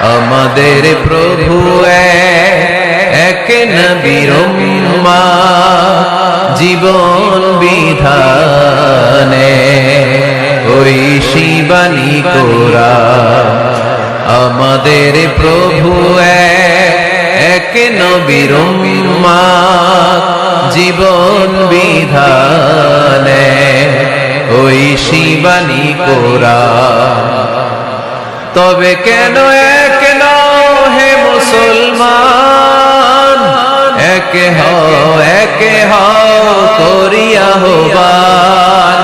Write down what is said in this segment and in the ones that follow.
আমাদের প্রভু এক নবীর উম্মত জীবন বিধানে ওই শিবানী কোরআন আমাদের প্রভু এক নবীর উম্মত জীবন বিধানে ওই শিবানী কোরআন তবে কেন এক নও হে মুসলমান এক হও করিয়া আহ্বান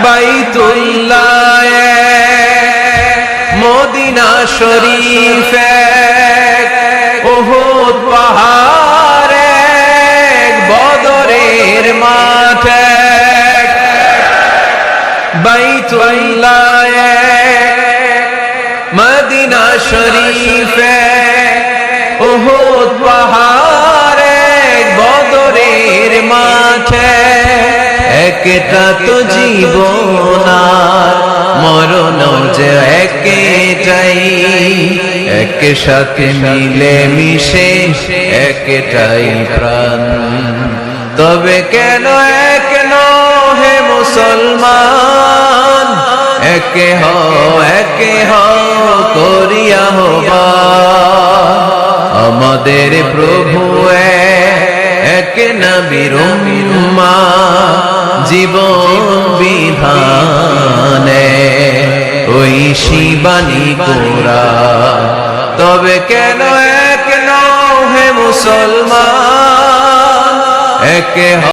বাইতুল্লাহ মদিনা শরীফ উহুদ পাহাড় বদরের মাঠ বাইতুল্লাহ মদিনা শরীফ উহুদ পাহাড় বদরের মাঠ একটা তো জীবন আর মরণ যে একটাই এক সাথে মিলে মিশে একটাই প্রাণ তবে কেন এক নও হে মুসলমান এক হও করিয়া আহ্বান আমাদের প্রভু এক নবীর উম্মত জীবন বিধানে ওই শিবানী কোরআন তবে কেন এক নও হে মুসলমান এক